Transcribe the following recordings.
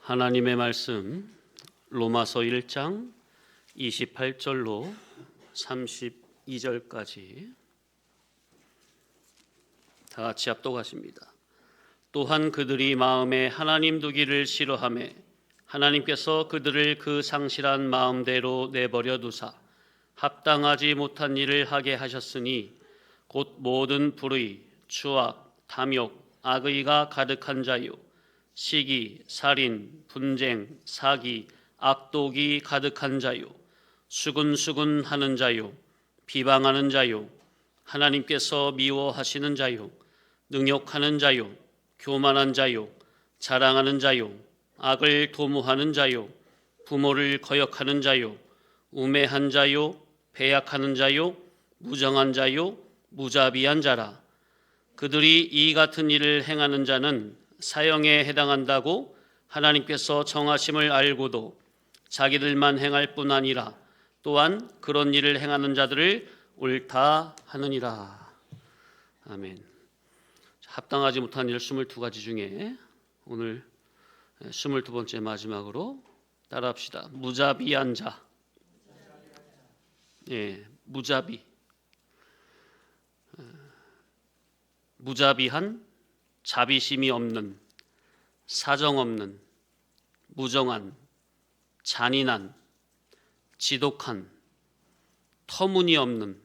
하나님의 말씀 로마서 1장 28절로 32절까지 다 같이 합독하십니다. 또한 그들이 마음에 하나님 두기를 싫어하매 하나님께서 그들을 그 상실한 마음대로 내버려 두사 합당하지 못한 일을 하게 하셨으니 곧 모든 불의, 추악, 탐욕, 악의가 가득한 자요 시기, 살인, 분쟁, 사기, 악독이 가득한 자요 수근수근하는 자요 비방하는 자요 하나님께서 미워하시는 자요 능욕하는 자요 교만한 자요 자랑하는 자요 악을 도모하는 자요 부모를 거역하는 자요 우매한 자요 배약하는 자요 무정한 자요 무자비한 자라. 그들이 이 같은 일을 행하는 자는 사형에 해당한다고 하나님께서 정하심을 알고도 자기들만 행할 뿐 아니라 또한 그런 일을 행하는 자들을 옳다 하느니라. 아멘. 합당하지 못한 일 22가지 중에 오늘 22번째 마지막으로 따라합시다. 무자비한 자. 무자비. 무자비한, 자비심이 없는, 사정 없는, 무정한, 잔인한, 지독한, 터무니없는,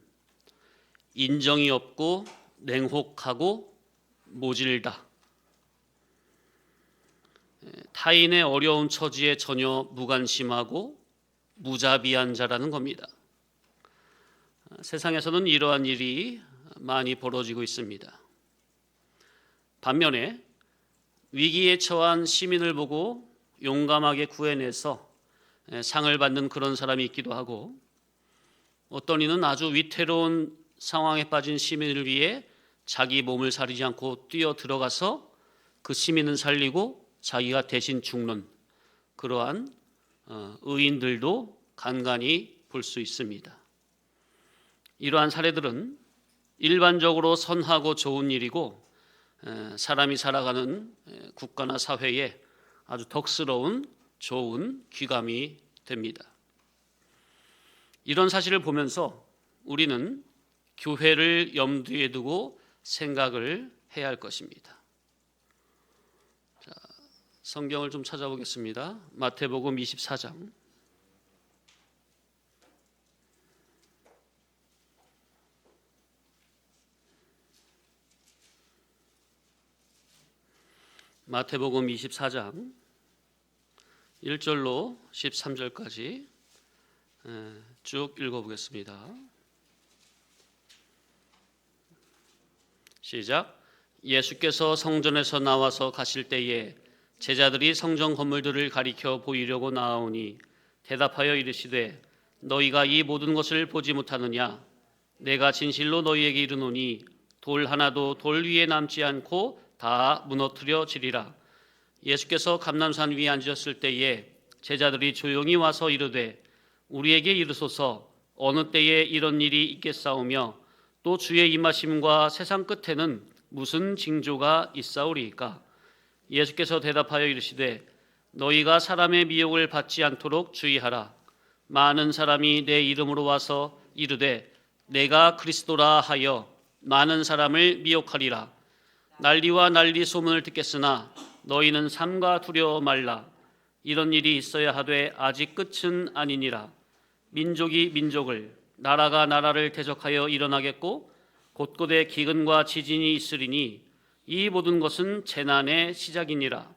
인정이 없고 냉혹하고 모질다. 타인의 어려운 처지에 전혀 무관심하고 무자비한 자라는 겁니다. 세상에서는 이러한 일이 많이 벌어지고 있습니다. 반면에 위기에 처한 시민을 보고 용감하게 구해내서 상을 받는 그런 사람이 있기도 하고, 어떤 이는 아주 위태로운 상황에 빠진 시민을 위해 자기 몸을 사리지 않고 뛰어 들어가서 그 시민은 살리고 자기가 대신 죽는 그러한 의인들도 간간히 볼 수 있습니다. 이러한 사례들은 일반적으로 선하고 좋은 일이고 사람이 살아가는 국가나 사회에 아주 덕스러운 좋은 귀감이 됩니다. 이런 사실을 보면서 우리는 교회를 염두에 두고 생각을 해야 할 것입니다. 자, 성경을 좀 찾아보겠습니다. 마태복음 24장 마태복음 24장 1절로 13절까지 쭉 읽어보겠습니다. 시작. 예수께서 성전에서 나와서 가실 때에 제자들이 성전 건물들을 가리켜 보이려고 나아오니 대답하여 이르시되 너희가 이 모든 것을 보지 못하느냐? 내가 진실로 너희에게 이르노니 돌 하나도 돌 위에 남지 않고 다 무너뜨려지리라. 예수께서 감람산 위에 앉으셨을 때에 제자들이 조용히 와서 이르되 우리에게 이르소서 어느 때에 이런 일이 있겠사오며 또 주의 임하심과 세상 끝에는 무슨 징조가 있사오리이까? 예수께서 대답하여 이르시되 너희가 사람의 미혹을 받지 않도록 주의하라. 많은 사람이 내 이름으로 와서 이르되 내가 그리스도라 하여 많은 사람을 미혹하리라. 난리와 난리 소문을 듣겠으나 너희는 삼가 두려워 말라. 이런 일이 있어야 하되 아직 끝은 아니니라. 민족이 민족을, 나라가 나라를 대적하여 일어나겠고 곳곳에 기근과 지진이 있으리니 이 모든 것은 재난의 시작이니라.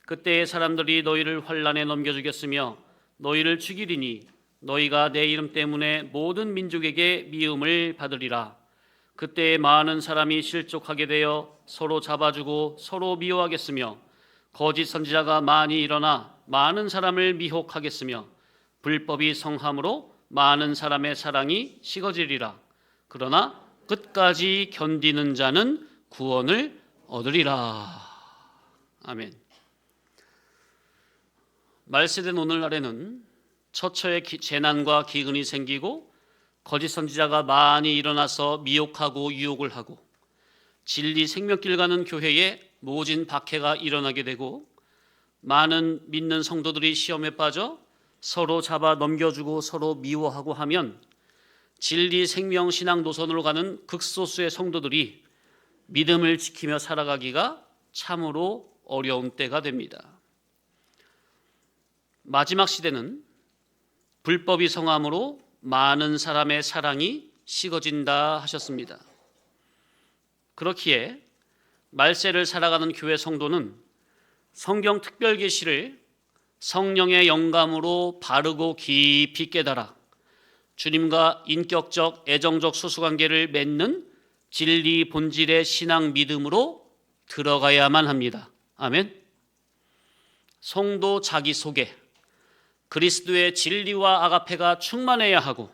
그때에 사람들이 너희를 환난에 넘겨주겠으며 너희를 죽이리니 너희가 내 이름 때문에 모든 민족에게 미움을 받으리라. 그때에 많은 사람이 실족하게 되어 서로 잡아주고 서로 미워하겠으며 거짓 선지자가 많이 일어나 많은 사람을 미혹하겠으며 불법이 성함으로 많은 사람의 사랑이 식어지리라. 그러나 끝까지 견디는 자는 구원을 얻으리라. 아멘. 말세된 오늘날에는 처처에 재난과 기근이 생기고 거짓 선지자가 많이 일어나서 미혹하고 유혹을 하고 진리 생명길 가는 교회에 모진 박해가 일어나게 되고 많은 믿는 성도들이 시험에 빠져 서로 잡아 넘겨주고 서로 미워하고 하면 진리 생명 신앙 노선으로 가는 극소수의 성도들이 믿음을 지키며 살아가기가 참으로 어려운 때가 됩니다. 마지막 시대는 불법이 성함으로 많은 사람의 사랑이 식어진다 하셨습니다. 그렇기에 말세를 살아가는 교회 성도는 성경 특별 계시를 성령의 영감으로 바르고 깊이 깨달아 주님과 인격적 애정적 소수관계를 맺는 진리 본질의 신앙 믿음으로 들어가야만 합니다. 아멘. 성도 자기 속에 그리스도의 진리와 아가페가 충만해야 하고,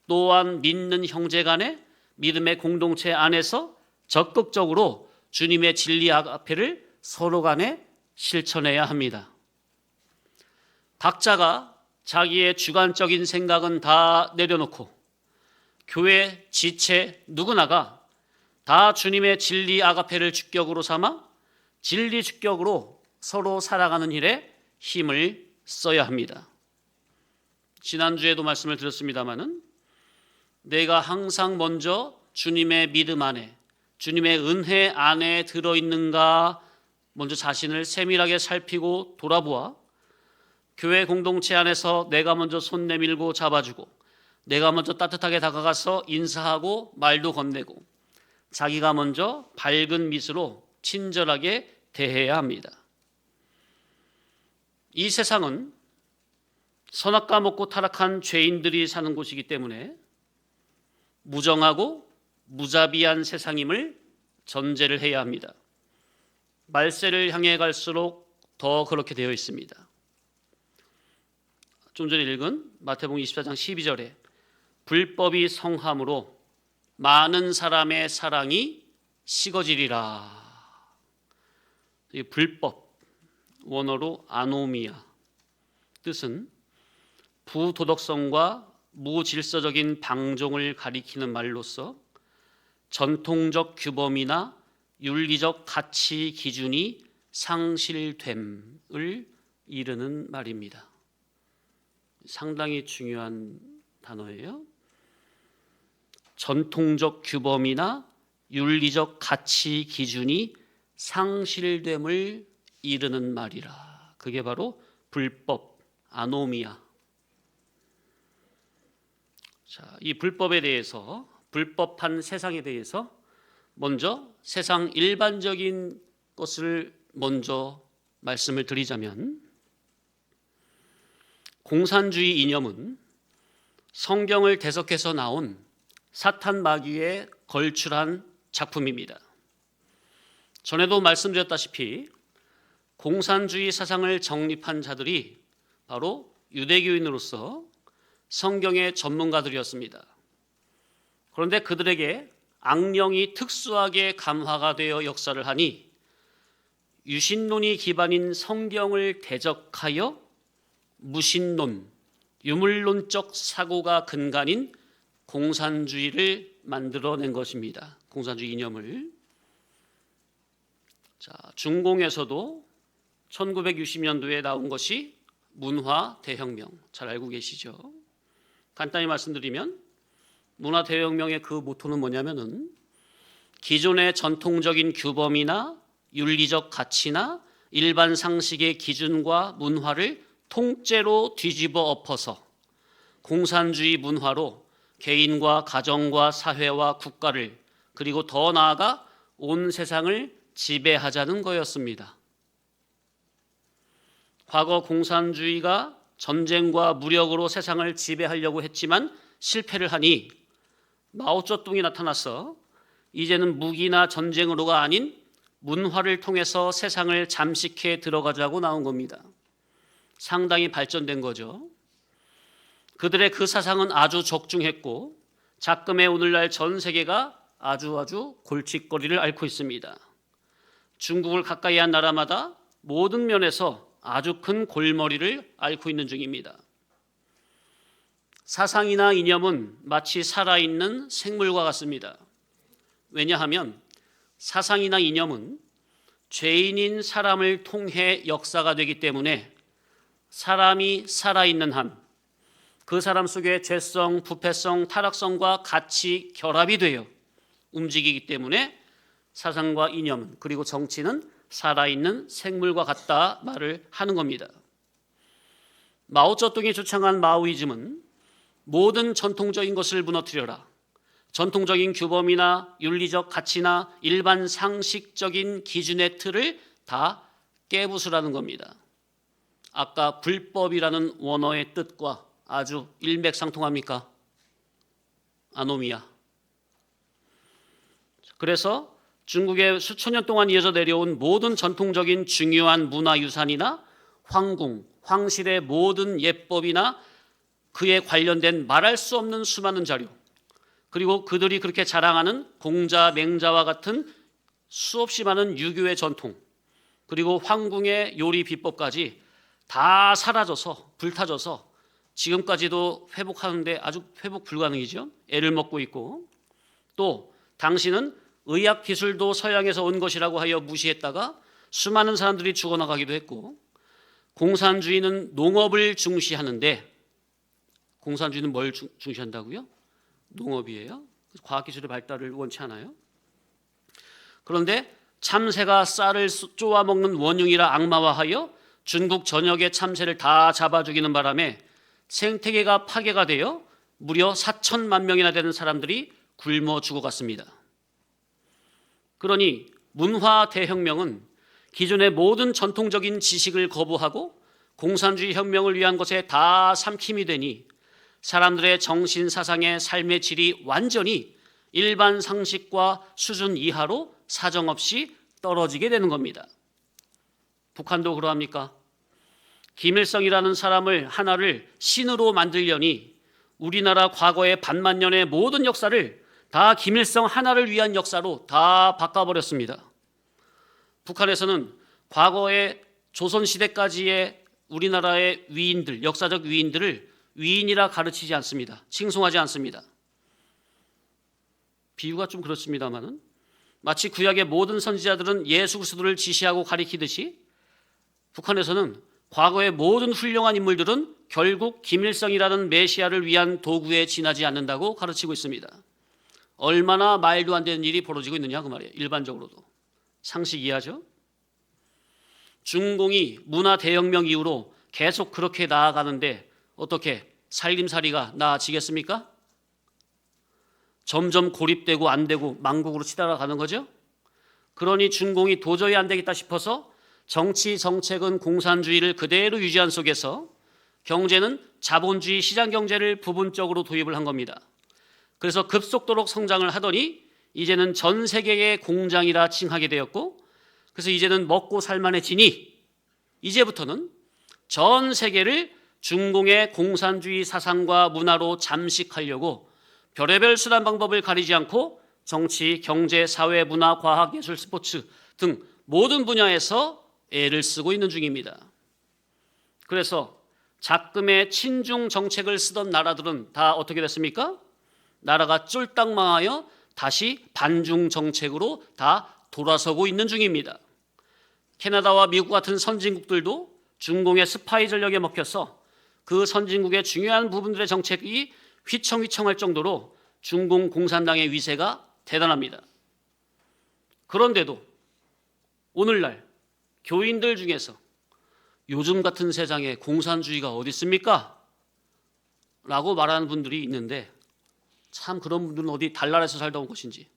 또한 믿는 형제 간의 믿음의 공동체 안에서 적극적으로 주님의 진리 아가페를 서로 간에 실천해야 합니다. 각자가 자기의 주관적인 생각은 다 내려놓고 교회 지체 누구나가 다 주님의 진리 아가페를 주격으로 삼아 진리 주격으로 서로 살아가는 일에 힘을 써야 합니다. 지난주에도 말씀을 드렸습니다마는 내가 항상 먼저 주님의 믿음 안에, 주님의 은혜 안에 들어있는가 먼저 자신을 세밀하게 살피고 돌아보아 교회 공동체 안에서 내가 먼저 손 내밀고 잡아주고, 내가 먼저 따뜻하게 다가가서 인사하고 말도 건네고, 자기가 먼저 밝은 미소로 친절하게 대해야 합니다. 이 세상은 선악과 먹고 타락한 죄인들이 사는 곳이기 때문에 무정하고 무자비한 세상임을 전제를 해야 합니다. 말세를 향해 갈수록 더 그렇게 되어 있습니다. 좀 전에 읽은 마태복음 24장 12절에 불법이 성함으로 많은 사람의 사랑이 식어지리라. 이 불법, 원어로 아노미아, 뜻은 부도덕성과 무질서적인 방종을 가리키는 말로서 전통적 규범이나 윤리적 가치 기준이 상실됨을 이르는 말입니다. 상당히 중요한 단어예요. 전통적 규범이나 윤리적 가치 기준이 상실됨을 이르는 말이라. 그게 바로 불법, 아노미아. 자, 이 불법에 대해서, 불법한 세상에 대해서 먼저 세상 일반적인 것을 먼저 말씀을 드리자면, 공산주의 이념은 성경을 대석해서 나온 사탄 마귀에 걸출한 작품입니다. 전에도 말씀드렸다시피 공산주의 사상을 정립한 자들이 바로 유대교인으로서 성경의 전문가들이었습니다. 그런데 그들에게 악령이 특수하게 감화가 되어 역사를 하니 유신론이 기반인 성경을 대적하여 무신론, 유물론적 사고가 근간인 공산주의를 만들어낸 것입니다. 공산주의 이념을. 자, 중공에서도 1960년도에 나온 것이 문화 대혁명, 잘 알고 계시죠? 간단히 말씀드리면 문화 대혁명의 그 모토는 뭐냐면은 기존의 전통적인 규범이나 윤리적 가치나 일반 상식의 기준과 문화를 통째로 뒤집어 엎어서 공산주의 문화로 개인과 가정과 사회와 국가를, 그리고 더 나아가 온 세상을 지배하자는 거였습니다. 과거 공산주의가 전쟁과 무력으로 세상을 지배하려고 했지만 실패를 하니 마오쩌둥이 나타나서 이제는 무기나 전쟁으로가 아닌 문화를 통해서 세상을 잠식해 들어가자고 나온 겁니다. 상당히 발전된 거죠. 그들의 그 사상은 아주 적중했고 작금의 오늘날 전 세계가 아주 골칫거리를 앓고 있습니다. 중국을 가까이 한 나라마다 모든 면에서 아주 큰 골머리를 앓고 있는 중입니다. 사상이나 이념은 마치 살아있는 생물과 같습니다. 왜냐하면 사상이나 이념은 죄인인 사람을 통해 역사가 되기 때문에 사람이 살아있는 한 그 사람 속에 죄성, 부패성, 타락성과 같이 결합이 되어 움직이기 때문에 사상과 이념 그리고 정치는 살아있는 생물과 같다 말을 하는 겁니다. 마오쩌둥이 주창한 마오이즘은 모든 전통적인 것을 무너뜨려라, 전통적인 규범이나 윤리적 가치나 일반 상식적인 기준의 틀을 다 깨부수라는 겁니다. 아까 불법이라는 원어의 뜻과 아주 일맥상통합니까? 아노미야. 그래서 중국에 수천 년 동안 이어져 내려온 모든 전통적인 중요한 문화유산이나 황궁, 황실의 모든 예법이나 그에 관련된 말할 수 없는 수많은 자료, 그리고 그들이 그렇게 자랑하는 공자, 맹자와 같은 수없이 많은 유교의 전통, 그리고 황궁의 요리 비법까지 다 사라져서 불타져서 지금까지도 회복하는데 아주 회복 불가능이죠. 애를 먹고 있고, 또 당신은 의학 기술도 서양에서 온 것이라고 하여 무시했다가 수많은 사람들이 죽어나가기도 했고, 공산주의는 농업을 중시하는데, 공산주의는 뭘 중시한다고요? 농업이에요. 과학기술의 발달을 원치 않아요. 그런데 참새가 쌀을 쪼아 먹는 원흉이라 악마화하여 중국 전역의 참새를 다 잡아 죽이는 바람에 생태계가 파괴가 되어 무려 4천만 명이나 되는 사람들이 굶어 죽어갔습니다. 그러니 문화 대혁명은 기존의 모든 전통적인 지식을 거부하고 공산주의 혁명을 위한 것에 다 삼킴이 되니 사람들의 정신, 사상의 삶의 질이 완전히 일반 상식과 수준 이하로 사정없이 떨어지게 되는 겁니다. 북한도 그러합니까? 김일성이라는 사람을 하나를 신으로 만들려니 우리나라 과거의 반만 년의 모든 역사를 다 김일성 하나를 위한 역사로 다 바꿔버렸습니다. 북한에서는 과거의 조선시대까지의 우리나라의 위인들, 역사적 위인들을 위인이라 가르치지 않습니다. 칭송하지 않습니다. 비유가 좀 그렇습니다만은 마치 구약의 모든 선지자들은 예수 그리스도를 지시하고 가리키듯이 북한에서는 과거의 모든 훌륭한 인물들은 결국 김일성이라는 메시아를 위한 도구에 지나지 않는다고 가르치고 있습니다. 얼마나 말도 안 되는 일이 벌어지고 있느냐 그 말이에요. 일반적으로도. 상식 이해하죠? 중공이 문화 대혁명 이후로 계속 그렇게 나아가는데 어떻게 살림살이가 나아지겠습니까? 점점 고립되고 안 되고 망국으로 치달아가는 거죠. 그러니 중공이 도저히 안 되겠다 싶어서 정치 정책은 공산주의를 그대로 유지한 속에서 경제는 자본주의 시장경제를 부분적으로 도입을 한 겁니다. 그래서 급속도로 성장을 하더니 이제는 전 세계의 공장이라 칭하게 되었고, 그래서 이제는 먹고 살만해지니 이제부터는 전 세계를 중공의 공산주의 사상과 문화로 잠식하려고 별의별 수단 방법을 가리지 않고 정치, 경제, 사회, 문화, 과학, 예술, 스포츠 등 모든 분야에서 애를 쓰고 있는 중입니다. 그래서 작금의 친중 정책을 쓰던 나라들은 다 어떻게 됐습니까? 나라가 쫄딱 망하여 다시 반중 정책으로 다 돌아서고 있는 중입니다. 캐나다와 미국 같은 선진국들도 중공의 스파이 전력에 먹혀서 그 선진국의 중요한 부분들의 정책이 휘청휘청할 정도로 중공 공산당의 위세가 대단합니다. 그런데도 오늘날 교인들 중에서 요즘 같은 세상에 공산주의가 어디 있습니까? 라고 말하는 분들이 있는데 참 그런 분들은 어디 달나라에서 살다 온 것인지.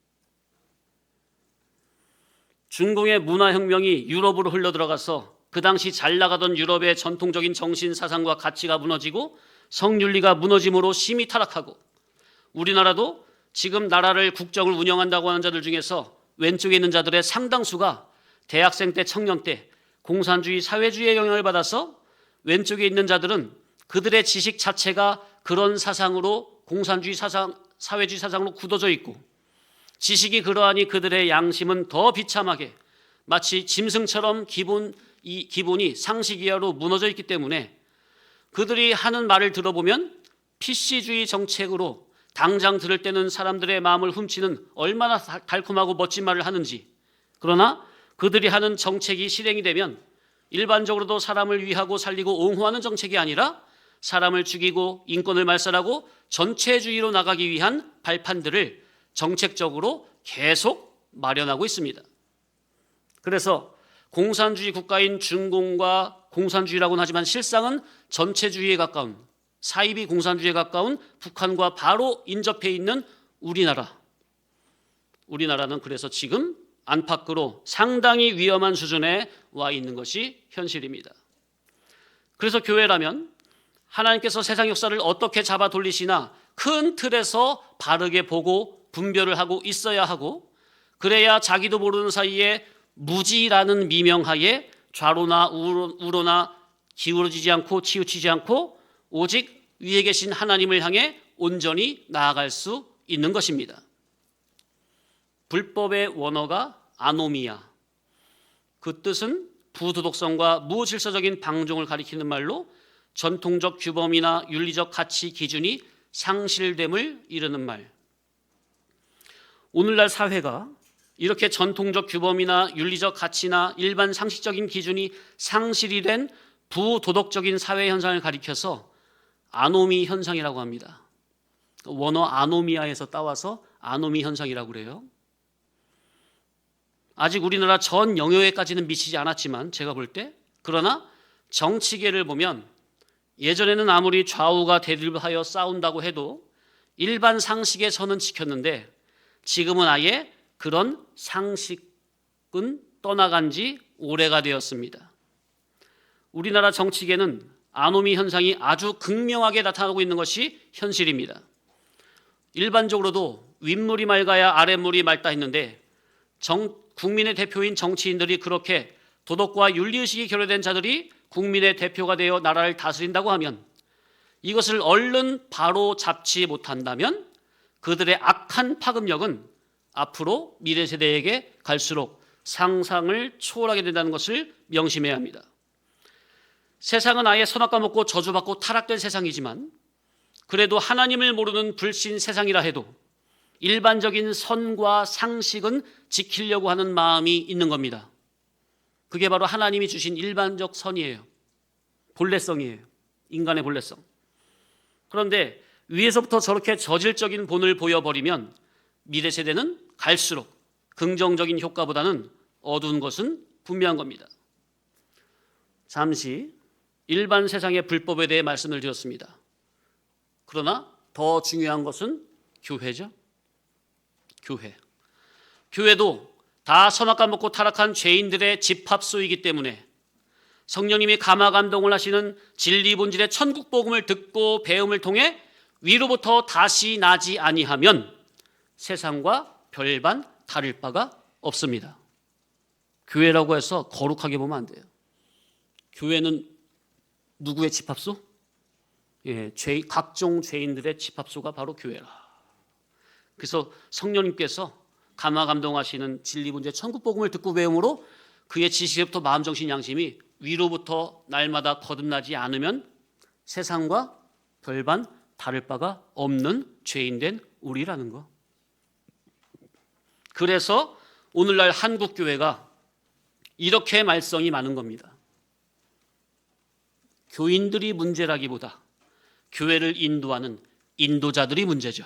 중공의 문화혁명이 유럽으로 흘러들어가서 그 당시 잘 나가던 유럽의 전통적인 정신, 사상과 가치가 무너지고 성윤리가 무너짐으로 심히 타락하고 우리나라도 지금 나라를 국정을 운영한다고 하는 자들 중에서 왼쪽에 있는 자들의 상당수가 대학생 때, 청년 때 공산주의, 사회주의의 영향을 받아서 왼쪽에 있는 자들은 그들의 지식 자체가 그런 사상으로 공산주의 사상, 사회주의 사상으로 굳어져 있고 지식이 그러하니 그들의 양심은 더 비참하게 마치 짐승처럼 기본이 상식 이하로 무너져 있기 때문에 그들이 하는 말을 들어보면 PC주의 정책으로 당장 들을 때는 사람들의 마음을 훔치는 얼마나 달콤하고 멋진 말을 하는지, 그러나 그들이 하는 정책이 실행이 되면 일반적으로도 사람을 위하고 살리고 옹호하는 정책이 아니라 사람을 죽이고 인권을 말살하고 전체주의로 나가기 위한 발판들을 정책적으로 계속 마련하고 있습니다. 그래서 공산주의 국가인 중공과 공산주의라고는 하지만 실상은 전체주의에 가까운, 사이비 공산주의에 가까운 북한과 바로 인접해 있는 우리나라는 그래서 지금 안팎으로 상당히 위험한 수준에 와 있는 것이 현실입니다. 그래서 교회라면 하나님께서 세상 역사를 어떻게 잡아 돌리시나 큰 틀에서 바르게 보고 분별을 하고 있어야 하고, 그래야 자기도 모르는 사이에 무지라는 미명하에 좌로나 우로나 기울어지지 않고 치우치지 않고 오직 위에 계신 하나님을 향해 온전히 나아갈 수 있는 것입니다. 불법의 원어가 아노미야, 그 뜻은 부도덕성과 무질서적인 방종을 가리키는 말로 전통적 규범이나 윤리적 가치 기준이 상실됨을 이르는 말. 오늘날 사회가 이렇게 전통적 규범이나 윤리적 가치나 일반 상식적인 기준이 상실이 된 부도덕적인 사회 현상을 가리켜서 아노미 현상이라고 합니다. 원어 아노미아에서 따와서 아노미 현상이라고 그래요. 아직 우리나라 전 영역에까지는 미치지 않았지만 제가 볼 때, 그러나 정치계를 보면 예전에는 아무리 좌우가 대립하여 싸운다고 해도 일반 상식의 선은 지켰는데 지금은 아예 그런 상식은 떠나간 지 오래가 되었습니다. 우리나라 정치계는 아노미 현상이 아주 극명하게 나타나고 있는 것이 현실입니다. 일반적으로도 윗물이 맑아야 아랫물이 맑다 했는데 국민의 대표인 정치인들이 그렇게 도덕과 윤리의식이 결여된 자들이 국민의 대표가 되어 나라를 다스린다고 하면, 이것을 얼른 바로 잡지 못한다면 그들의 악한 파급력은 앞으로 미래 세대에게 갈수록 상상을 초월하게 된다는 것을 명심해야 합니다. 세상은 아예 선악과 먹고 저주받고 타락된 세상이지만 그래도 하나님을 모르는 불신 세상이라 해도 일반적인 선과 상식은 지키려고 하는 마음이 있는 겁니다. 그게 바로 하나님이 주신 일반적 선이에요. 본래성이에요. 인간의 본래성. 그런데 위에서부터 저렇게 저질적인 본을 보여버리면 미래 세대는 갈수록 긍정적인 효과보다는 어두운 것은 분명한 겁니다. 잠시 일반 세상의 불법에 대해 말씀을 드렸습니다. 그러나 더 중요한 것은 교회죠. 교회도 다 선악과 먹고 타락한 죄인들의 집합소이기 때문에 성령님이 감화 감동을 하시는 진리 본질의 천국 복음을 듣고 배움을 통해 위로부터 다시 나지 아니하면 세상과 별반 다를 바가 없습니다. 교회라고 해서 거룩하게 보면 안 돼요. 교회는 누구의 집합소? 각종 죄인들의 집합소가 바로 교회라. 그래서 성령님께서 감화 감동하시는 진리 본질의 천국 복음을 듣고 배움으로 그의 지식에부터 마음 정신 양심이 위로부터 날마다 거듭나지 않으면 세상과 별반 다를 바가 없는 죄인된 우리라는 거. 그래서 오늘날 한국 교회가 이렇게 말썽이 많은 겁니다. 교인들이 문제라기보다 교회를 인도하는 인도자들이 문제죠.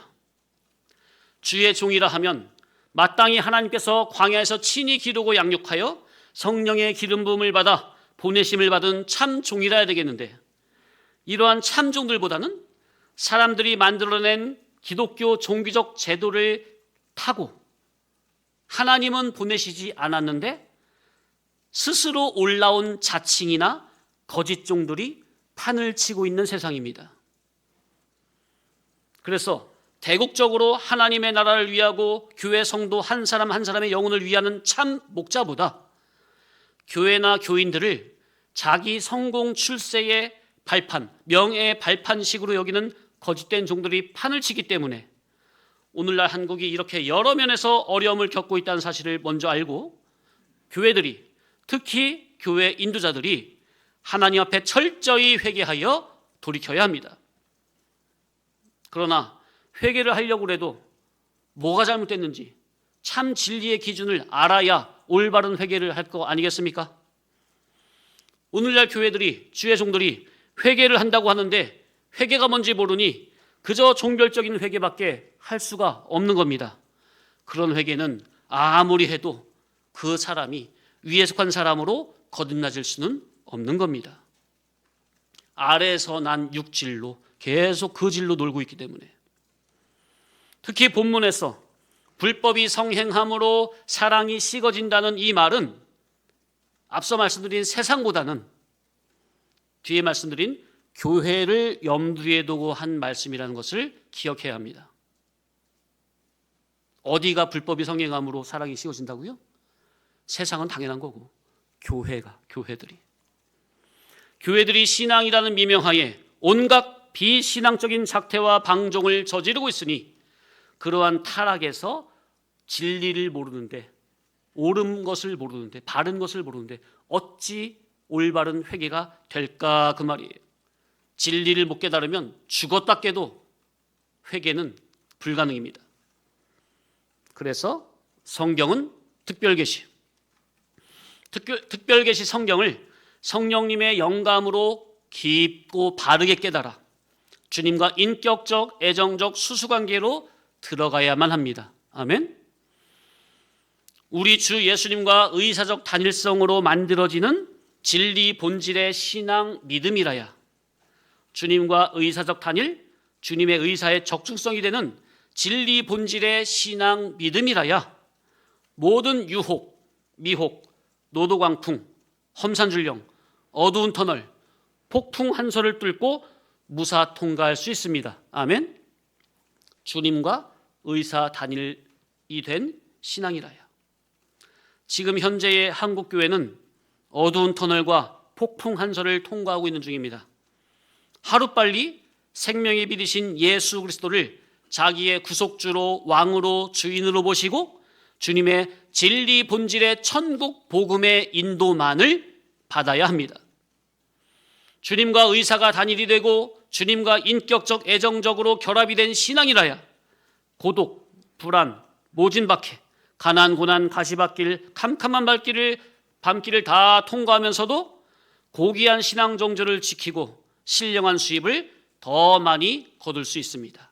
주의 종이라 하면 마땅히 하나님께서 광야에서 친히 기르고 양육하여 성령의 기름 부음을 받아 보내심을 받은 참 종이라 해야 되겠는데, 이러한 참 종들보다는 사람들이 만들어낸 기독교 종교적 제도를 타고 하나님은 보내시지 않았는데 스스로 올라온 자칭이나 거짓 종들이 판을 치고 있는 세상입니다. 그래서 대국적으로 하나님의 나라를 위하고 교회 성도 한 사람 한 사람의 영혼을 위하는 참 목자보다 교회나 교인들을 자기 성공 출세의 발판, 명예의 발판식으로 여기는 거짓된 종들이 판을 치기 때문에 오늘날 한국이 이렇게 여러 면에서 어려움을 겪고 있다는 사실을 먼저 알고, 교회들이, 특히 교회 인도자들이 하나님 앞에 철저히 회개하여 돌이켜야 합니다. 그러나 회개를 하려고 해도 뭐가 잘못됐는지, 참 진리의 기준을 알아야 올바른 회개를 할 거 아니겠습니까? 오늘날 교회들이, 주의 종들이 회개를 한다고 하는데 회개가 뭔지 모르니 그저 종별적인 회개밖에 할 수가 없는 겁니다. 그런 회개는 아무리 해도 그 사람이 위에 속한 사람으로 거듭나질 수는 없는 겁니다. 아래에서 난 육질로 계속 그 질로 놀고 있기 때문에. 특히 본문에서 불법이 성행함으로 사랑이 식어진다는 이 말은 앞서 말씀드린 세상보다는 뒤에 말씀드린 교회를 염두에 두고 한 말씀이라는 것을 기억해야 합니다. 어디가 불법이 성행함으로 사랑이 식어진다고요? 세상은 당연한 거고 교회들이 신앙이라는 미명하에 온갖 비신앙적인 작태와 방종을 저지르고 있으니 그러한 타락에서 진리를 모르는데, 옳은 것을 모르는데, 바른 것을 모르는데 어찌 올바른 회개가 될까 그 말이에요. 진리를 못 깨달으면 죽었다 깨도 회개는 불가능입니다. 그래서 성경은 특별계시 성경을 성령님의 영감으로 깊고 바르게 깨달아 주님과 인격적, 애정적 수수관계로 들어가야만 합니다. 아멘. 우리 주 예수님과 의사적 단일성으로 만들어지는 진리 본질의 신앙 믿음이라야 주님과 의사적 단일, 주님의 의사의 적중성이 되는 진리 본질의 신앙 믿음이라야 모든 유혹, 미혹, 노도광풍, 험산줄령, 어두운 터널, 폭풍 한솔을 뚫고 무사 통과할 수 있습니다. 아멘. 주님과 의사 단일이 된 신앙이라야. 지금 현재의 한국교회는 어두운 터널과 폭풍 한솔을 통과하고 있는 중입니다. 하루빨리 생명의 빛이신 예수 그리스도를 자기의 구속주로, 왕으로, 주인으로 모시고 주님의 진리 본질의 천국 복음의 인도만을 받아야 합니다. 주님과 의사가 단일이 되고 주님과 인격적, 애정적으로 결합이 된 신앙이라야 고독, 불안, 모진박해, 가난, 고난, 가시밭길, 캄캄한 밤길을 다 통과하면서도 고귀한 신앙 정조를 지키고 신령한 수입을 더 많이 거둘 수 있습니다.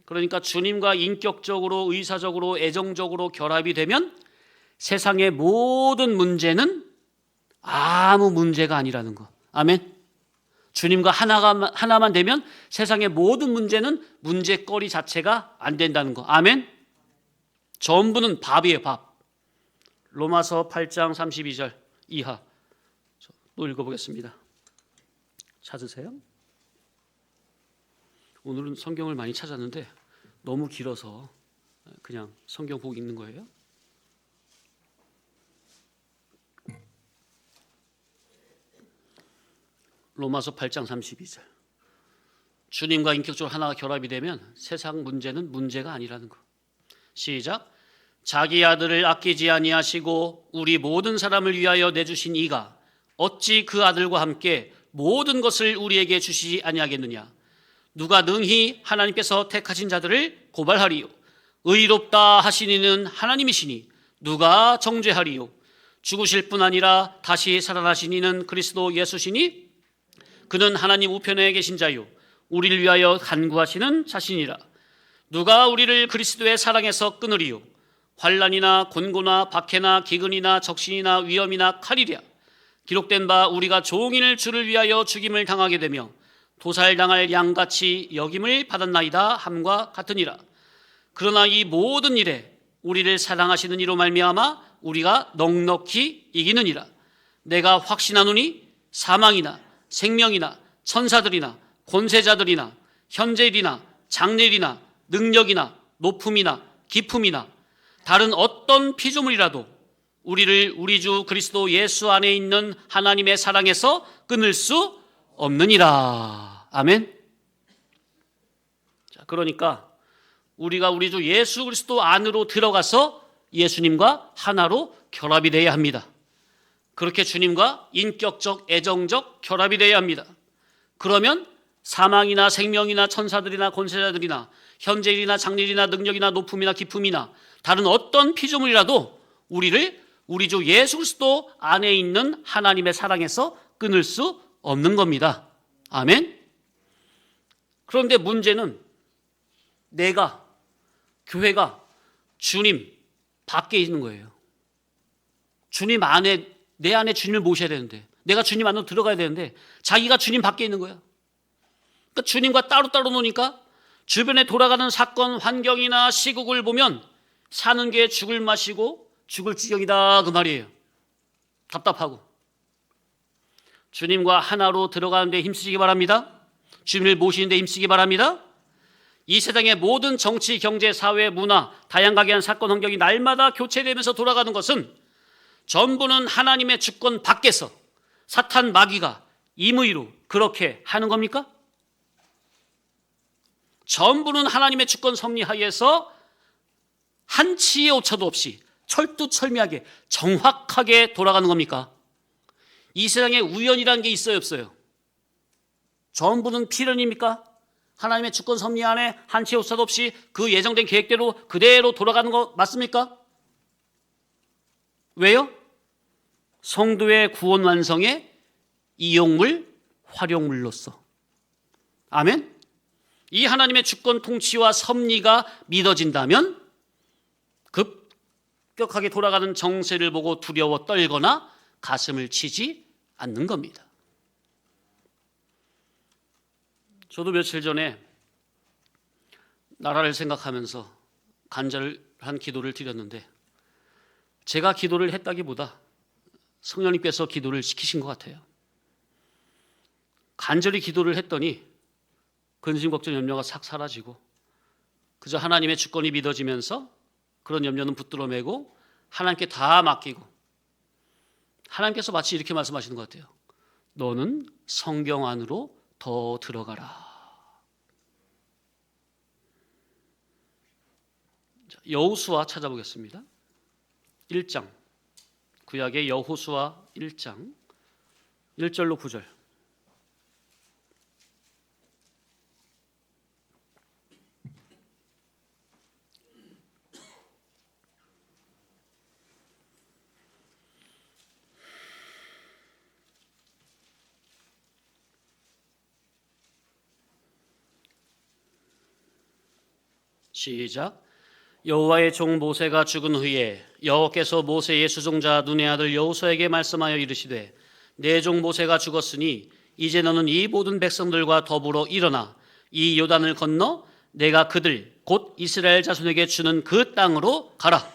그러니까 주님과 인격적으로, 의사적으로, 애정적으로 결합이 되면 세상의 모든 문제는 아무 문제가 아니라는 거. 아멘. 주님과 하나만 되면 세상의 모든 문제는 문제거리 자체가 안 된다는 거. 아멘. 전부는 밥이에요, 밥. 로마서 8장 32절 이하 또 읽어보겠습니다. 찾으세요? 오늘은 성경을 많이 찾았는데 너무 길어서 그냥 성경 보고 읽는 거예요. 로마서 8장 32절. 주님과 인격적으로 하나가 결합이 되면 세상 문제는 문제가 아니라는 거. 시작. 자기 아들을 아끼지 아니하시고 우리 모든 사람을 위하여 내주신 이가 어찌 그 아들과 함께 모든 것을 우리에게 주시지 아니하겠느냐. 누가 능히 하나님께서 택하신 자들을 고발하리요. 의롭다 하시니는 하나님이시니 누가 정죄하리요. 죽으실 뿐 아니라 다시 살아나시니는 그리스도 예수시니 그는 하나님 우편에 계신 자요 우리를 위하여 간구하시는 자신이라. 누가 우리를 그리스도의 사랑에서 끊으리요. 환난이나 곤고나 박해나 기근이나 적신이나 위험이나 칼이랴. 기록된 바 우리가 종일 주를 위하여 죽임을 당하게 되며 도살당할 양같이 여김을 받았나이다 함과 같으니라. 그러나 이 모든 일에 우리를 사랑하시는 이로 말미암아 우리가 넉넉히 이기느니라. 내가 확신하노니 사망이나 생명이나 천사들이나 권세자들이나 현재일이나 장래일이나 능력이나 높음이나 깊음이나 다른 어떤 피조물이라도 우리를 우리 주 그리스도 예수 안에 있는 하나님의 사랑에서 끊을 수 없느니라. 아멘. 자, 그러니까 우리가 우리 주 예수 그리스도 안으로 들어가서 예수님과 하나로 결합이 되어야 합니다. 그렇게 주님과 인격적, 애정적 결합이 되어야 합니다. 그러면 사망이나 생명이나 천사들이나 권세자들이나 현재일이나 장래일이나 능력이나 높음이나 깊음이나 다른 어떤 피조물이라도 우리를 우리 주 예수 그리스도 안에 있는 하나님의 사랑에서 끊을 수 없는 겁니다. 아멘. 그런데 문제는 내가, 교회가 주님 밖에 있는 거예요. 주님 안에, 내 안에 주님을 모셔야 되는데, 내가 주님 안으로 들어가야 되는데 자기가 주님 밖에 있는 거야. 그러니까 주님과 따로따로 노니까 주변에 돌아가는 사건, 환경이나 시국을 보면 사는 게 죽을 맛이고 죽을 지경이다 그 말이에요. 답답하고. 주님과 하나로 들어가는 데 힘쓰시기 바랍니다. 주님을 모시는 데 힘쓰기 바랍니다. 이 세상의 모든 정치, 경제, 사회, 문화, 다양하게 한 사건, 환경이 날마다 교체되면서 돌아가는 것은 전부는 하나님의 주권 밖에서 사탄 마귀가 임의로 그렇게 하는 겁니까? 전부는 하나님의 주권 섭리하에서 한치의 오차도 없이 철두철미하게 정확하게 돌아가는 겁니까? 이 세상에 우연이라는 게 있어요, 없어요? 전부는 필연입니까? 하나님의 주권 섭리 안에 한치의 오차도 없이 그 예정된 계획대로 그대로 돌아가는 거 맞습니까? 왜요? 성도의 구원 완성의 이용물, 활용물로서. 아멘? 이 하나님의 주권 통치와 섭리가 믿어진다면 급격하게 돌아가는 정세를 보고 두려워 떨거나 가슴을 치지 않는 겁니다. 저도 며칠 전에 나라를 생각하면서 간절한 기도를 드렸는데 제가 기도를 했다기보다 성령님께서 기도를 시키신 것 같아요. 간절히 기도를 했더니 근심, 걱정, 염려가 싹 사라지고 그저 하나님의 주권이 믿어지면서 그런 염려는 붙들어 매고 하나님께 다 맡기고 하나님께서 마치 이렇게 말씀하시는 것 같아요. 너는 성경 안으로 더 들어가라. 여호수아 찾아보겠습니다. 1장, 구약의 여호수아 1장 1절로 9절. 시작. 여호와의 종 모세가 죽은 후에 여호와께서 모세의 수종자 눈의 아들 여호수아에게 말씀하여 이르시되 내 종 모세가 죽었으니 이제 너는 이 모든 백성들과 더불어 일어나 이 요단을 건너 내가 그들 곧 이스라엘 자손에게 주는 그 땅으로 가라.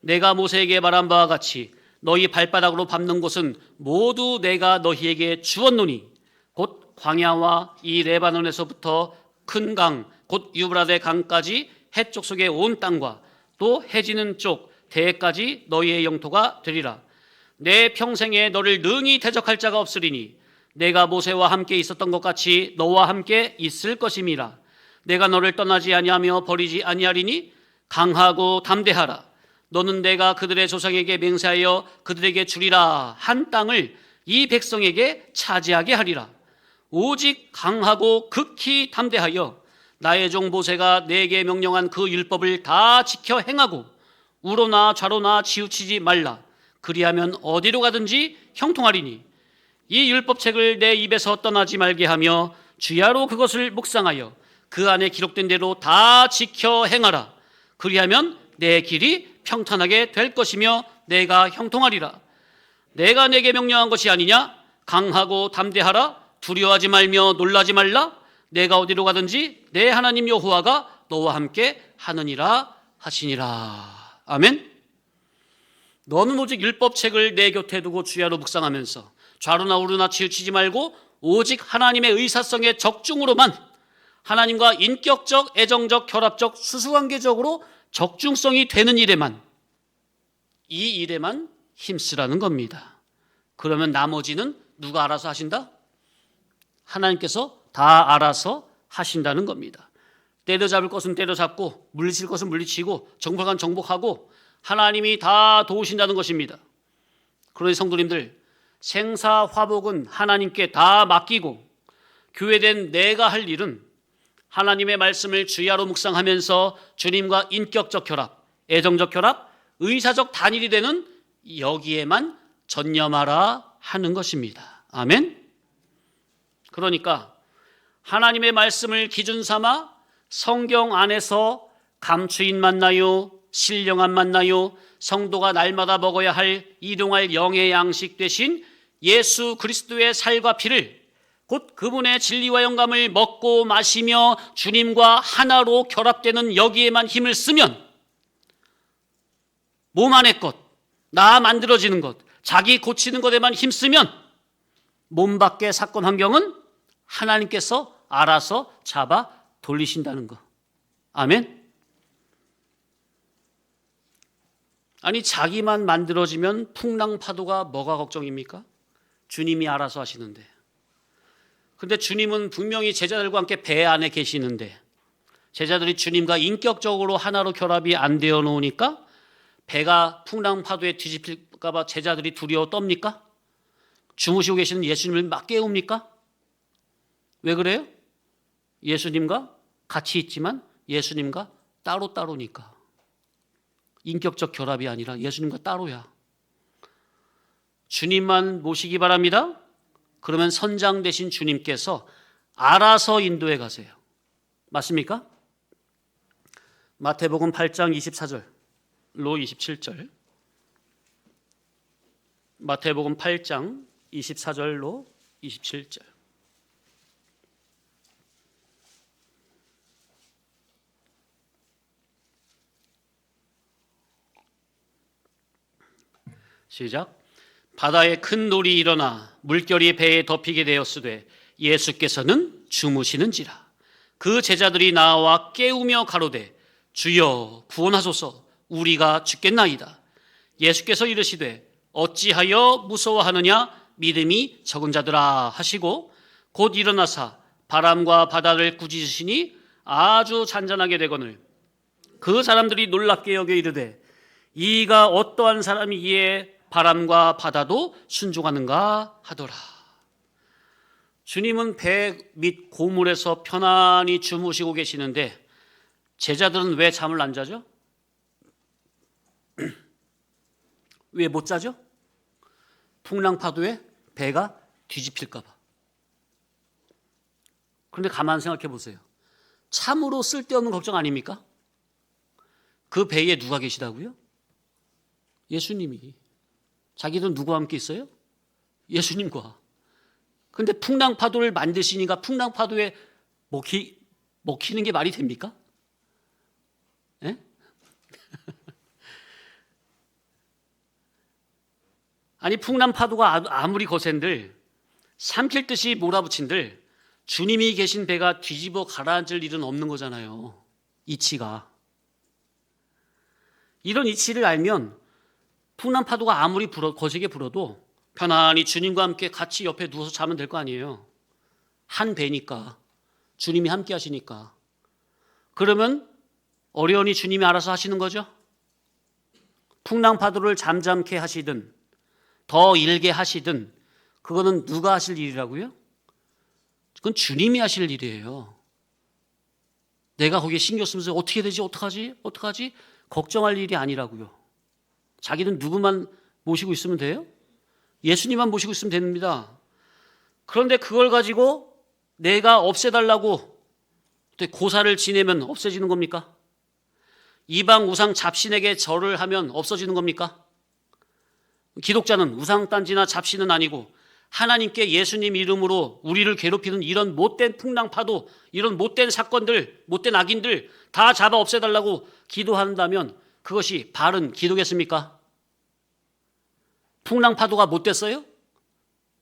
내가 모세에게 말한 바와 같이 너희 발바닥으로 밟는 곳은 모두 내가 너희에게 주었노니 곧 광야와 이 레바논에서부터 큰 강 곧 유브라데 강까지 해쪽 속의 온 땅과 또 해지는 쪽 대까지 너희의 영토가 되리라. 내 평생에 너를 능히 대적할 자가 없으리니 내가 모세와 함께 있었던 것 같이 너와 함께 있을 것임이라. 내가 너를 떠나지 아니하며 버리지 아니하리니 강하고 담대하라. 너는 내가 그들의 조상에게 맹세하여 그들에게 주리라 한 땅을 이 백성에게 차지하게 하리라. 오직 강하고 극히 담대하여 나의 종 모세가 내게 명령한 그 율법을 다 지켜 행하고 우로나 좌로나 치우치지 말라. 그리하면 어디로 가든지 형통하리니 이 율법책을 내 입에서 떠나지 말게 하며 주야로 그것을 묵상하여 그 안에 기록된 대로 다 지켜 행하라. 그리하면 내 길이 평탄하게 될 것이며 내가 형통하리라. 내가 내게 명령한 것이 아니냐? 강하고 담대하라. 두려워하지 말며 놀라지 말라. 내가 어디로 가든지 내 하나님 여호와가 너와 함께 하느니라 하시니라. 아멘. 너는 오직 율법책을 내 곁에 두고 주야로 묵상하면서 좌로나 우로나 치우치지 말고 오직 하나님의 의사성의 적중으로만 하나님과 인격적, 애정적, 결합적, 수수관계적으로 적중성이 되는 일에만, 이 일에만 힘쓰라는 겁니다. 그러면 나머지는 누가 알아서 하신다? 하나님께서 다 알아서 하신다는 겁니다. 때려잡을 것은 때려잡고 물리칠 것은 물리치고 정복한 정복하고 하나님이 다 도우신다는 것입니다. 그러니 성도님들, 생사화복은 하나님께 다 맡기고 교회된 내가 할 일은 하나님의 말씀을 주야로 묵상하면서 주님과 인격적 결합, 애정적 결합, 의사적 단일이 되는 여기에만 전념하라 하는 것입니다. 아멘. 그러니까 하나님의 말씀을 기준 삼아 성경 안에서 감추인 만나요, 신령한 만나요, 성도가 날마다 먹어야 할 일용할 영의 양식 대신 예수 그리스도의 살과 피를, 곧 그분의 진리와 영감을 먹고 마시며 주님과 하나로 결합되는 여기에만 힘을 쓰면 몸 안의 것, 나 만들어지는 것, 자기 고치는 것에만 힘쓰면 몸 밖의 사건 환경은 하나님께서 알아서 잡아 돌리신다는 거. 아멘. 아니, 자기만 만들어지면 풍랑 파도가 뭐가 걱정입니까? 주님이 알아서 하시는데. 근데 주님은 분명히 제자들과 함께 배 안에 계시는데 제자들이 주님과 인격적으로 하나로 결합이 안 되어 놓으니까 배가 풍랑 파도에 뒤집힐까 봐 제자들이 두려워 떱니까? 주무시고 계시는 예수님을 막 깨웁니까? 왜 그래요? 예수님과 같이 있지만 예수님과 따로따로니까. 인격적 결합이 아니라 예수님과 따로야. 주님만 모시기 바랍니다. 그러면 선장 되신 주님께서 알아서 인도해 가세요. 맞습니까? 마태복음 8장 24절로 27절. 마태복음 8장 24절로 27절. 시작. 바다에 큰 놀이 일어나 물결이 배에 덮이게 되었으되 예수께서는 주무시는지라. 그 제자들이 나와 깨우며 가로되 주여 구원하소서, 우리가 죽겠나이다. 예수께서 이르시되 어찌하여 무서워하느냐, 믿음이 적은 자들아 하시고 곧 일어나사 바람과 바다를 꾸짖으시니 아주 잔잔하게 되거늘 그 사람들이 놀랍게 여겨 이르되 이가 어떠한 사람이기에 바람과 바다도 순종하는가 하더라. 주님은 배 및 고물에서 편안히 주무시고 계시는데 제자들은 왜 잠을 안 자죠? 왜 못 자죠? 풍랑 파도에 배가 뒤집힐까 봐. 그런데 가만 생각해 보세요. 참으로 쓸데없는 걱정 아닙니까? 그 배에 누가 계시다고요? 예수님이. 자기도 누구와 함께 있어요? 예수님과. 그런데 풍랑 파도를 만드시니까 풍랑 파도에 먹히는 게 말이 됩니까? 예? 아니, 풍랑 파도가 아무리 거센들 삼킬 듯이 몰아붙인들 주님이 계신 배가 뒤집어 가라앉을 일은 없는 거잖아요. 이치가. 이런 이치를 알면 풍랑 파도가 아무리 거세게 불어도 편안히 주님과 함께 같이 옆에 누워서 자면 될 거 아니에요. 한 배니까. 주님이 함께 하시니까. 그러면 어려우니 주님이 알아서 하시는 거죠. 풍랑 파도를 잠잠케 하시든 더 일게 하시든 그거는 누가 하실 일이라고요? 그건 주님이 하실 일이에요. 내가 거기에 신경 쓰면서 어떻게 되지? 어떡하지? 걱정할 일이 아니라고요. 자기는 누구만 모시고 있으면 돼요? 예수님만 모시고 있으면 됩니다. 그런데 그걸 가지고 내가 없애달라고 고사를 지내면 없어지는 겁니까? 이방 우상 잡신에게 절을 하면 없어지는 겁니까? 기독자는 우상단지나 잡신은 아니고 하나님께 예수님 이름으로 우리를 괴롭히는 이런 못된 풍랑 파도, 이런 못된 사건들, 못된 악인들 다 잡아 없애달라고 기도한다면 그것이 바른 기도겠습니까? 풍랑 파도가 못됐어요?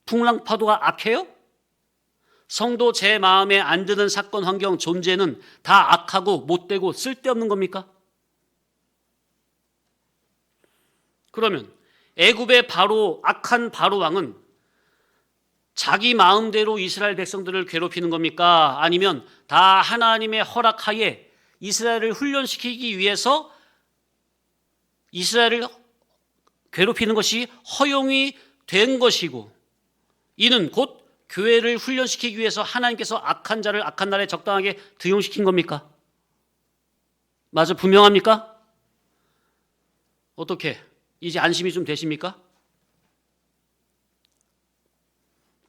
풍랑 파도가 악해요? 성도 제 마음에 안 드는 사건, 환경, 존재는 다 악하고 못되고 쓸데없는 겁니까? 그러면 애굽의 악한 바로 왕은 자기 마음대로 이스라엘 백성들을 괴롭히는 겁니까? 아니면 다 하나님의 허락하에 이스라엘을 훈련시키기 위해서 이스라엘을 괴롭히는 것이 허용이 된 것이고 이는 곧 교회를 훈련시키기 위해서 하나님께서 악한 자를 악한 날에 적당하게 등용시킨 겁니까? 맞아, 분명합니까? 어떻게? 이제 안심이 좀 되십니까?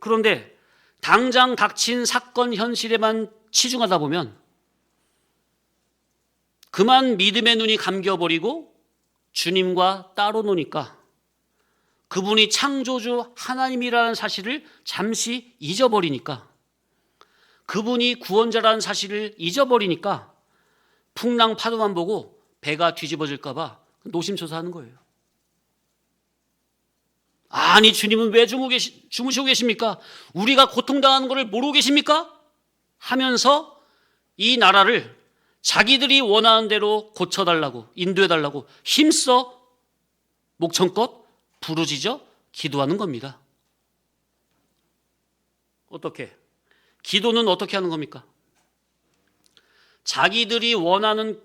그런데 당장 닥친 사건 현실에만 치중하다 보면 그만 믿음의 눈이 감겨버리고 주님과 따로 노니까 그분이 창조주 하나님이라는 사실을 잠시 잊어버리니까, 그분이 구원자라는 사실을 잊어버리니까 풍랑 파도만 보고 배가 뒤집어질까 봐 노심초사하는 거예요. 아니, 주님은 왜 주무시고 계십니까? 우리가 고통당하는 것을 모르고 계십니까? 하면서 이 나라를 자기들이 원하는 대로 고쳐달라고, 인도해달라고 힘써 목청껏 부르짖어 기도하는 겁니다. 어떻게? 기도는 어떻게 하는 겁니까? 자기들이 원하는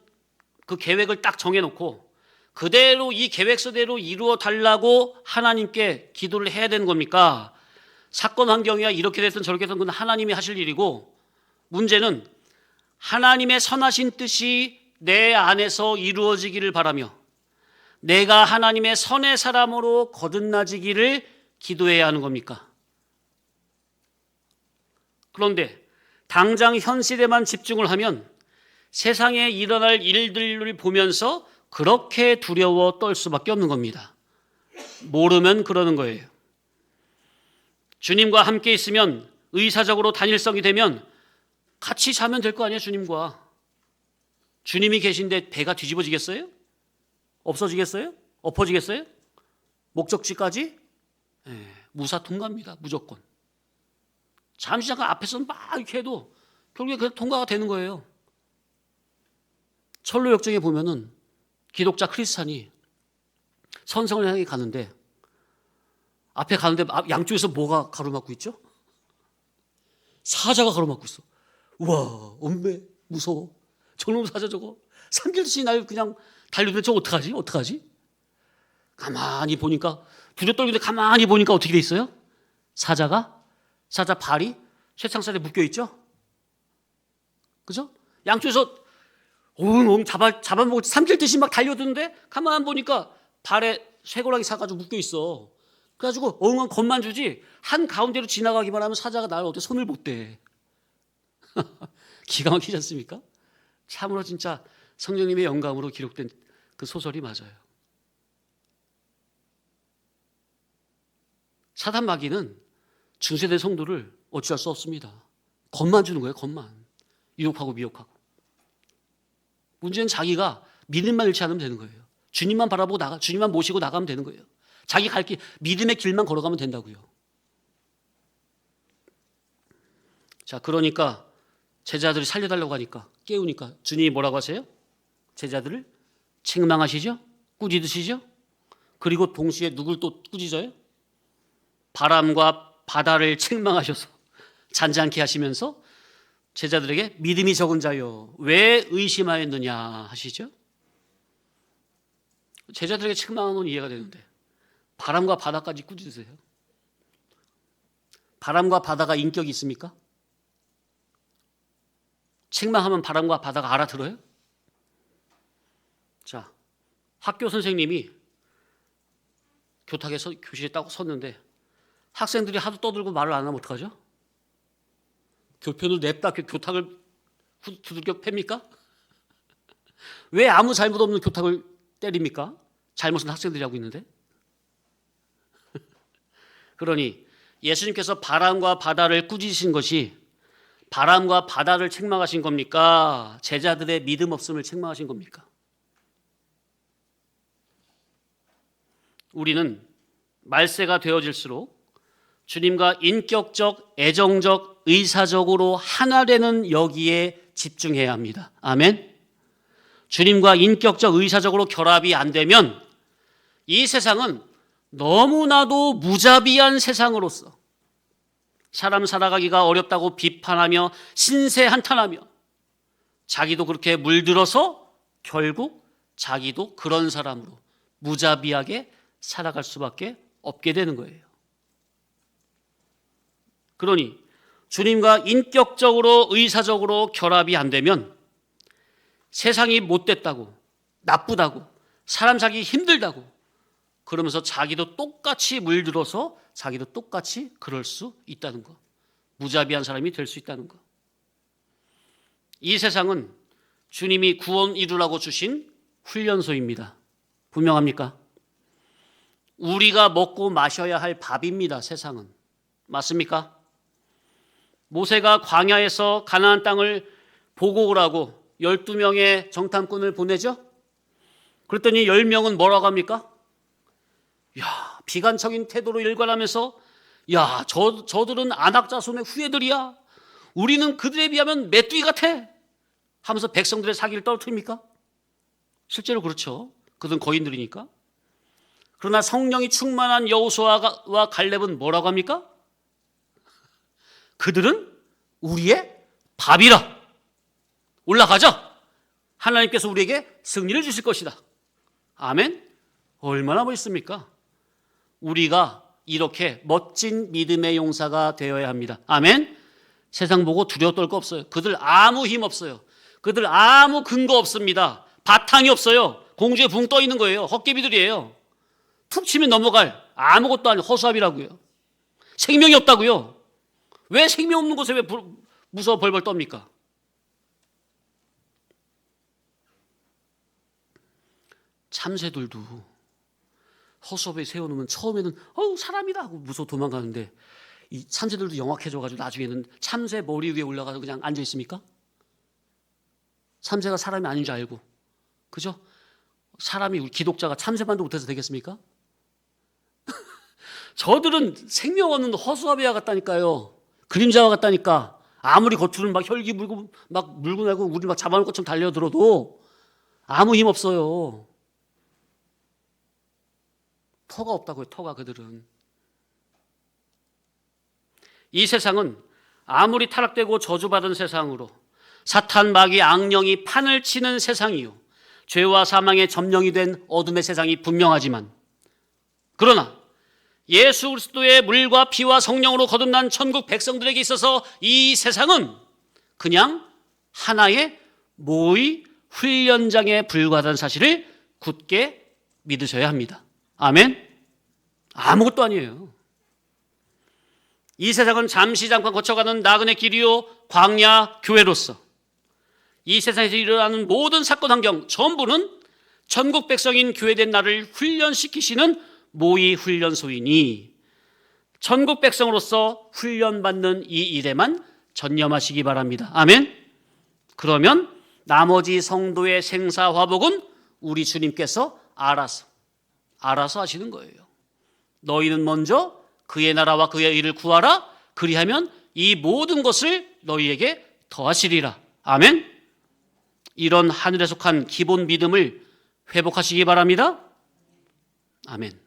그 계획을 딱 정해놓고 그대로 이 계획서대로 이루어 달라고 하나님께 기도를 해야 되는 겁니까? 사건 환경이야 이렇게 됐든 저렇게 됐든 그건 하나님이 하실 일이고, 문제는 하나님의 선하신 뜻이 내 안에서 이루어지기를 바라며 내가 하나님의 선의 사람으로 거듭나지기를 기도해야 하는 겁니까? 그런데 당장 현실에만 집중을 하면 세상에 일어날 일들을 보면서 그렇게 두려워 떨 수밖에 없는 겁니다. 모르면 그러는 거예요. 주님과 함께 있으면, 의사적으로 단일성이 되면 같이 자면 될 거 아니에요, 주님과. 주님이 계신데 배가 뒤집어지겠어요? 없어지겠어요? 엎어지겠어요? 목적지까지? 무사 통과입니다, 무조건. 잠시 잠깐 앞에서는 막 이렇게 해도 결국에 그냥 통과가 되는 거예요. 철로 역정에 보면은 기독자 크리스찬이 선성을 향해 가는데 앞에 가는데 양쪽에서 뭐가 가로막고 있죠? 사자가 가로막고 있어. 우와, 엄매, 무서워. 저놈 사자 저거 3길씩 날 그냥 달려드는데 저거 어떡하지? 어떡하지? 가만히 보니까, 두려 떨는데 가만히 보니까 어떻게 돼 있어요? 사자 발이 쇠창살에 묶여 있죠? 그죠? 양쪽에서 옹 잡아먹고 삼킬 듯이 막 달려드는데 가만 보니까 발에 쇠고랑이 사가지고 묶여 있어. 그래가지고 엉엉 겁만 주지 한 가운데로 지나가기만 하면 사자가 나를 어떻게 손을 못 대. 기가 막히지 않습니까? 참으로 진짜 성령님의 영감으로 기록된 그 소설이 맞아요. 사단 마귀는 중세대 성도를 어찌할 수 없습니다. 겁만 주는 거예요, 겁만. 유혹하고 미혹하고. 문제는 자기가 믿음만 잃지 않으면 되는 거예요. 주님만 바라보고 주님만 모시고 나가면 되는 거예요. 자기 갈 길, 믿음의 길만 걸어가면 된다고요. 자, 그러니까 제자들이 살려달라고 하니까, 깨우니까 주님이 뭐라고 하세요? 제자들을 책망하시죠? 꾸짖으시죠? 그리고 동시에 누굴 또 꾸짖어요? 바람과 바다를 책망하셔서 잔잔케 하시면서 제자들에게 믿음이 적은 자여 왜 의심하였느냐 하시죠? 제자들에게 책망하는 건 이해가 되는데 바람과 바다까지 꾸짖으세요? 바람과 바다가 인격이 있습니까? 책망하면 바람과 바다가 알아들어요? 자, 학교 선생님이 교탁에 교실에 딱 섰는데 학생들이 하도 떠들고 말을 안 하면 어떡하죠? 교편을 냅다 교탁을 두들겨 팹니까? 왜 아무 잘못 없는 교탁을 때립니까? 잘못은 학생들이 하고 있는데. 그러니 예수님께서 바람과 바다를 꾸짖으신 것이 바람과 바다를 책망하신 겁니까? 제자들의 믿음 없음을 책망하신 겁니까? 우리는 말세가 되어질수록 주님과 인격적, 애정적, 의사적으로 하나 되는 여기에 집중해야 합니다. 아멘. 주님과 인격적, 의사적으로 결합이 안 되면 이 세상은 너무나도 무자비한 세상으로서 사람 살아가기가 어렵다고 비판하며 신세 한탄하며 자기도 그렇게 물들어서 결국 자기도 그런 사람으로 무자비하게 살아갈 수밖에 없게 되는 거예요. 그러니 주님과 인격적으로 의사적으로 결합이 안 되면 세상이 못됐다고, 나쁘다고, 사람 살기 힘들다고 그러면서 자기도 똑같이 물들어서 자기도 똑같이 그럴 수 있다는 거. 무자비한 사람이 될 수 있다는 거. 이 세상은 주님이 구원 이루라고 주신 훈련소입니다. 분명합니까? 우리가 먹고 마셔야 할 밥입니다. 세상은. 맞습니까? 모세가 광야에서 가나안 땅을 보고 오라고 12명의 정탐꾼을 보내죠. 그랬더니 10명은 뭐라고 합니까? 야, 비관적인 태도로 일관하면서 야, 저들은 안악자손의 후예들이야. 우리는 그들에 비하면 메뚜기 같아. 하면서 백성들의 사기를 떨어뜨립니까? 실제로 그렇죠. 그들은 거인들이니까. 그러나 성령이 충만한 여호수아와 갈렙은 뭐라고 합니까? 그들은 우리의 밥이라. 올라가자. 하나님께서 우리에게 승리를 주실 것이다. 아멘. 얼마나 멋있습니까? 우리가 이렇게 멋진 믿음의 용사가 되어야 합니다. 아멘. 세상 보고 두려워 떨 거 없어요. 그들 아무 힘 없어요. 그들 아무 근거 없습니다. 바탕이 없어요. 공중에 붕 떠 있는 거예요. 헛개비들이에요. 툭 치면 넘어갈 아무것도 아닌 허수아비라고요. 생명이 없다고요. 왜 생명 없는 곳에 왜 무서워 벌벌 떱니까? 참새들도 허수아비에 세워놓으면 처음에는 사람이다 하고 무서워 도망가는데 이 참새들도 영악해져가지고 나중에는 참새 머리 위에 올라가서 그냥 앉아 있습니까? 참새가 사람이 아닌 줄 알고, 그죠? 사람이 우리 기독자가 참새만도 못해서 되겠습니까? 저들은 생명 없는 허수아비와 같다니까요. 그림자와 같다니까. 아무리 겉으로는 막 혈기 물고 막 물고 내고 우리 막 잡아놓을 것처럼 달려들어도 아무 힘 없어요. 터가 없다고요. 터가. 그들은. 이 세상은 아무리 타락되고 저주받은 세상으로 사탄, 마귀, 악령이 판을 치는 세상이요, 죄와 사망의 점령이 된 어둠의 세상이 분명하지만, 그러나 예수 그리스도의 물과 피와 성령으로 거듭난 천국 백성들에게 있어서 이 세상은 그냥 하나의 모의 훈련장에 불과하다는 사실을 굳게 믿으셔야 합니다. 아멘. 아무것도 아니에요. 이 세상은 잠시 잠깐 거쳐가는 나그네 길이요, 광야 교회로서 이 세상에서 일어나는 모든 사건 환경 전부는 천국 백성인 교회된 나를 훈련시키시는 모의 훈련소이니 천국 백성으로서 훈련받는 이 일에만 전념하시기 바랍니다. 아멘. 그러면 나머지 성도의 생사화복은 우리 주님께서 알아서 하시는 거예요. 너희는 먼저 그의 나라와 그의 일을 구하라. 그리하면 이 모든 것을 너희에게 더하시리라. 아멘. 이런 하늘에 속한 기본 믿음을 회복하시기 바랍니다. 아멘.